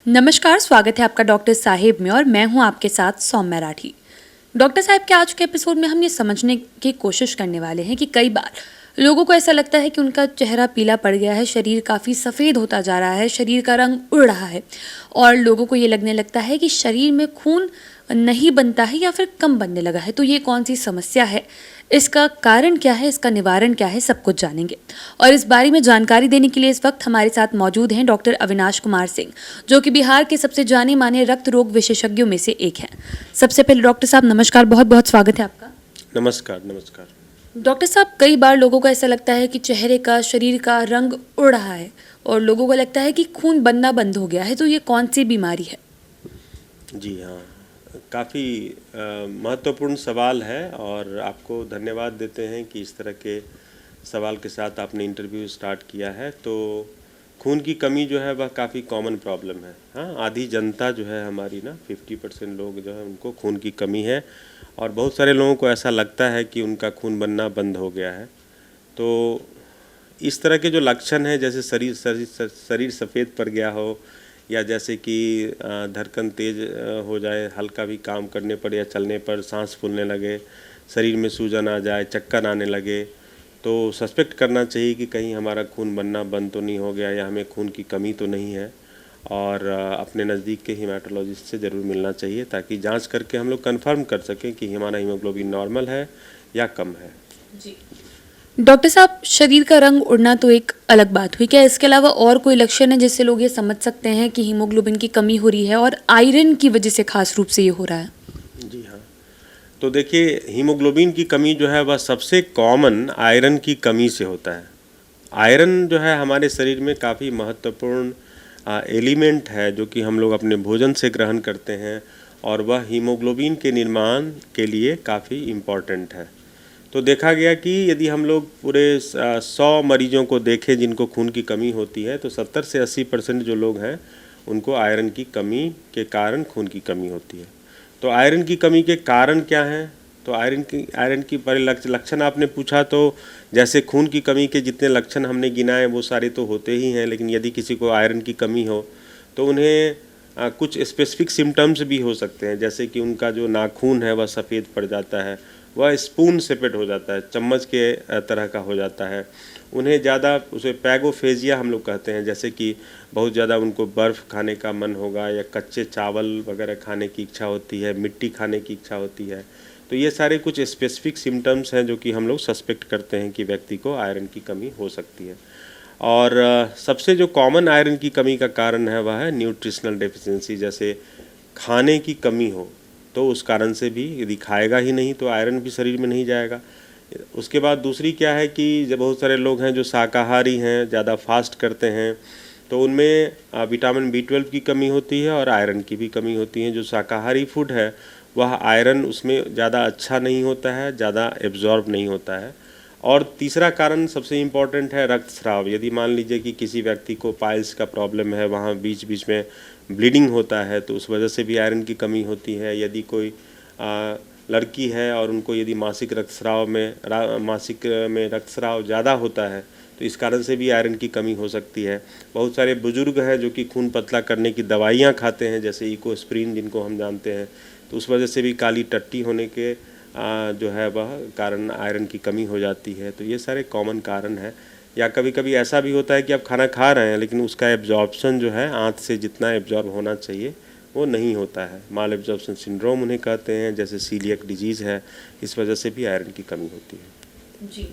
नमस्कार, स्वागत है आपका डॉक्टर साहिब में और मैं हूं आपके साथ सौम्या राठी। डॉक्टर साहब के आज के एपिसोड में हम ये समझने की कोशिश करने वाले हैं कि कई बार लोगों को ऐसा लगता है कि उनका चेहरा पीला पड़ गया है, शरीर काफ़ी सफ़ेद होता जा रहा है, शरीर का रंग उड़ रहा है और लोगों को ये लगने लगता है कि शरीर में खून नहीं बनता है या फिर कम बनने लगा है। तो ये कौन सी समस्या है, इसका कारण क्या है, इसका निवारण क्या है, सब कुछ जानेंगे। और इस बारे में जानकारी देने के लिए इस वक्त हमारे साथ मौजूद हैं डॉक्टर अविनाश कुमार सिंह, जो कि बिहार के सबसे जाने माने रक्त रोग विशेषज्ञों में से एक हैं। सबसे पहले डॉक्टर साहब नमस्कार, बहुत बहुत स्वागत है आपका। नमस्कार नमस्कार। डॉक्टर साहब, कई बार लोगों को ऐसा लगता है कि चेहरे का, शरीर का रंग उड़ रहा है और लोगों को लगता है कि खून बनना बंद हो गया है। तो ये कौन सी बीमारी है? जी हाँ, काफ़ी महत्वपूर्ण सवाल है और आपको धन्यवाद देते हैं कि इस तरह के सवाल के साथ आपने इंटरव्यू स्टार्ट किया है। तो खून की कमी जो है वह काफ़ी कॉमन प्रॉब्लम है। हाँ, आधी जनता जो है हमारी ना 50% लोग जो है उनको खून की कमी है और बहुत सारे लोगों को ऐसा लगता है कि उनका खून बनना बंद हो गया है। तो इस तरह के जो लक्षण हैं, जैसे शरीर सफ़ेद पड़ गया हो या जैसे कि धड़कन तेज़ हो जाए, हल्का भी काम करने पर या चलने पर सांस फूलने लगे, शरीर में सूजन आ जाए, चक्कर आने लगे, तो सस्पेक्ट करना चाहिए कि कहीं हमारा खून बनना बंद तो नहीं हो गया या हमें खून की कमी तो नहीं है। और अपने नज़दीक के हीमेटोलॉजिस्ट से ज़रूर मिलना चाहिए ताकि जांच करके हम लोग कंफर्म कर सकें कि हमारा हीमोग्लोबिन नॉर्मल है या कम है। जी डॉक्टर साहब, शरीर का रंग उड़ना तो एक अलग बात हुई, क्या इसके अलावा और कोई लक्षण है जिससे लोग ये समझ सकते हैं कि हीमोग्लोबिन की कमी हो रही है और आयरन की वजह से खास रूप से ये हो रहा है? जी हाँ, तो देखिए, हीमोग्लोबिन की कमी जो है वह सबसे कॉमन आयरन की कमी से होता है। आयरन जो है हमारे शरीर में काफ़ी महत्वपूर्ण एलिमेंट है जो कि हम लोग अपने भोजन से ग्रहण करते हैं और वह हीमोग्लोबिन के निर्माण के लिए काफ़ी इम्पॉर्टेंट है। तो देखा गया कि यदि हम लोग पूरे 100 मरीजों को देखें जिनको खून की कमी होती है, तो 70 से 80% जो लोग हैं उनको आयरन की कमी के कारण खून की कमी होती है। तो आयरन की कमी के कारण क्या हैं? तो आयरन की बड़े लक्षण आपने पूछा, तो जैसे खून की कमी के जितने लक्षण हमने गिनाए वो सारे तो होते ही हैं, लेकिन यदि किसी को आयरन की कमी हो तो उन्हें कुछ स्पेसिफिक सिम्टम्स भी हो सकते हैं, जैसे कि उनका जो नाखून है वह सफ़ेद पड़ जाता है, वह स्पून शेपेड हो जाता है, चम्मच के तरह का हो जाता है। उन्हें ज़्यादा उसे पैगोफेजिया हम लोग कहते हैं, जैसे कि बहुत ज़्यादा उनको बर्फ़ खाने का मन होगा या कच्चे चावल वगैरह खाने की इच्छा होती है, मिट्टी खाने की इच्छा होती है। तो ये सारे कुछ स्पेसिफिक सिम्टम्स हैं जो कि हम लोग सस्पेक्ट करते हैं कि व्यक्ति को आयरन की कमी हो सकती है। और सबसे जो कॉमन आयरन की कमी का कारण है वह है न्यूट्रिशनल डेफिशिएंसी, जैसे खाने की कमी हो तो उस कारण से भी, यदि खाएगा ही नहीं तो आयरन भी शरीर में नहीं जाएगा। उसके बाद दूसरी क्या है कि जब बहुत सारे लोग हैं जो शाकाहारी हैं, ज़्यादा फास्ट करते हैं, तो उनमें विटामिन B12 की कमी होती है और आयरन की भी कमी होती है। जो शाकाहारी फूड है वह आयरन उसमें ज़्यादा अच्छा नहीं होता है, ज़्यादा एब्जॉर्ब नहीं होता है। और तीसरा कारण सबसे इम्पॉर्टेंट है रक्तस्राव। यदि मान लीजिए कि किसी व्यक्ति को पाइल्स का प्रॉब्लम है, वहाँ बीच बीच में ब्लीडिंग होता है, तो उस वजह से भी आयरन की कमी होती है। यदि कोई लड़की है और उनको यदि मासिक में रक्तस्राव ज़्यादा होता है तो इस कारण से भी आयरन की कमी हो सकती है। बहुत सारे बुजुर्ग हैं जो कि खून पतला करने की दवाइयाँ खाते हैं, जैसे इकोस्प्रिन जिनको हम जानते हैं, तो उस वजह से भी काली टट्टी होने के जो है वह कारण आयरन की कमी हो जाती है। तो ये सारे कॉमन कारण हैं। या कभी कभी ऐसा भी होता है कि आप खाना खा रहे हैं लेकिन उसका एब्जॉर्प्शन जो है आँत से जितना एब्जॉर्ब होना चाहिए वो नहीं होता है। माल एब्जॉर्प्शन सिंड्रोम उन्हें कहते हैं, जैसे सीलिएक डिजीज़ है, इस वजह से भी आयरन की कमी होती है। जी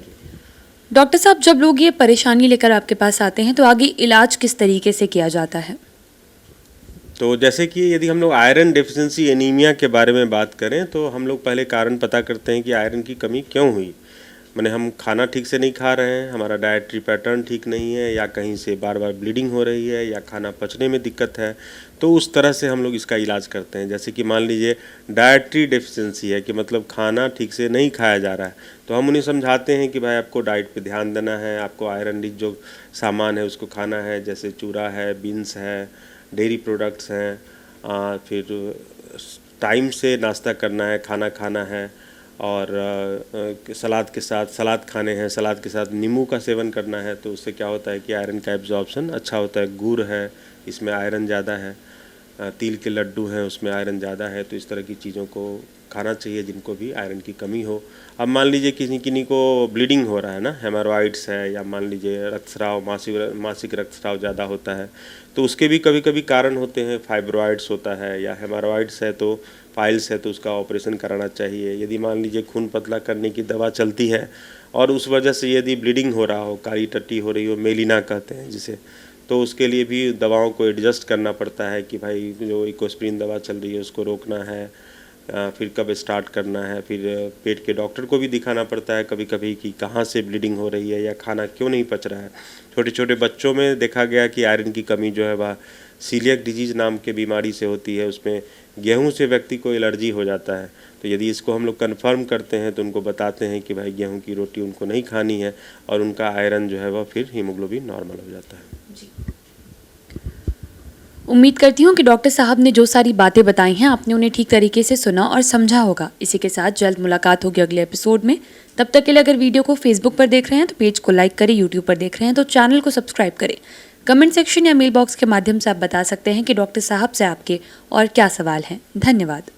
डॉक्टर साहब, जब लोग ये परेशानी लेकर आपके पास आते हैं तो आगे इलाज किस तरीके से किया जाता है? तो जैसे कि यदि हम लोग आयरन डेफिशिएंसी एनीमिया के बारे में बात करें तो हम लोग पहले कारण पता करते हैं कि आयरन की कमी क्यों हुई। माने हम खाना ठीक से नहीं खा रहे हैं, हमारा डाइटरी पैटर्न ठीक नहीं है, या कहीं से बार बार ब्लीडिंग हो रही है, या खाना पचने में दिक्कत है, तो उस तरह से हम लोग इसका इलाज करते हैं। जैसे कि मान लीजिए डाइटरी डेफिशिएंसी है कि मतलब खाना ठीक से नहीं खाया जा रहा है, तो हम उन्हें समझाते हैं कि भाई आपको डाइट पे ध्यान देना है, आपको आयरन रिच जो सामान है उसको खाना है, जैसे चूरा है, बीन्स है, डेयरी प्रोडक्ट्स हैं, फिर टाइम से नाश्ता करना है, खाना खाना है, और सलाद के साथ सलाद खाने हैं, सलाद के साथ नींबू का सेवन करना है। तो उससे क्या होता है कि आयरन का एब्जॉर्प्शन अच्छा होता है। गुड़ है, इसमें आयरन ज़्यादा है। तिल के लड्डू हैं उसमें आयरन ज़्यादा है, तो इस तरह की चीज़ों को खाना चाहिए जिनको भी आयरन की कमी हो। अब मान लीजिए किन्हीं को ब्लीडिंग हो रहा है ना, हेमोरॉइड्स है, या मान लीजिए रक्तस्राव, मासिक रक्तस्राव ज़्यादा होता है, तो उसके भी कभी कभी कारण होते हैं। फाइब्रॉइड्स होता है या हेमोरॉइड्स है तो फाइल्स है तो उसका ऑपरेशन कराना चाहिए। यदि मान लीजिए खून पतला करने की दवा चलती है और उस वजह से यदि ब्लीडिंग हो रहा हो, काली टट्टी हो रही हो, मेलिना कहते हैं जिसे, तो उसके लिए भी दवाओं को एडजस्ट करना पड़ता है कि भाई जो इकोस्प्रिन दवा चल रही है उसको रोकना है, फिर कब स्टार्ट करना है। फिर पेट के डॉक्टर को भी दिखाना पड़ता है कभी कभी कि कहाँ से ब्लीडिंग हो रही है या खाना क्यों नहीं पच रहा है। छोटे छोटे बच्चों में देखा गया कि आयरन की कमी जो है वह सीलियक डिजीज़ नाम के बीमारी से होती है। उसमें गेहूं से व्यक्ति को एलर्जी हो जाता है, तो यदि इसको हम लोग कन्फर्म करते हैं तो उनको बताते हैं कि भाई गेहूं की रोटी उनको नहीं खानी है, और उनका आयरन जो है वह फिर हीमोग्लोबिन नॉर्मल हो जाता है। उम्मीद करती हूँ कि डॉक्टर साहब ने जो सारी बातें बताई हैं आपने उन्हें ठीक तरीके से सुना और समझा होगा। इसी के साथ जल्द मुलाकात होगी अगले एपिसोड में। तब तक के लिए अगर वीडियो को फेसबुक पर देख रहे हैं तो पेज को लाइक करें, यूट्यूब पर देख रहे हैं तो चैनल को सब्सक्राइब करें। कमेंट सेक्शन या मेल बॉक्स के माध्यम से आप बता सकते हैं कि डॉक्टर साहब से आपके और क्या सवाल हैं। धन्यवाद।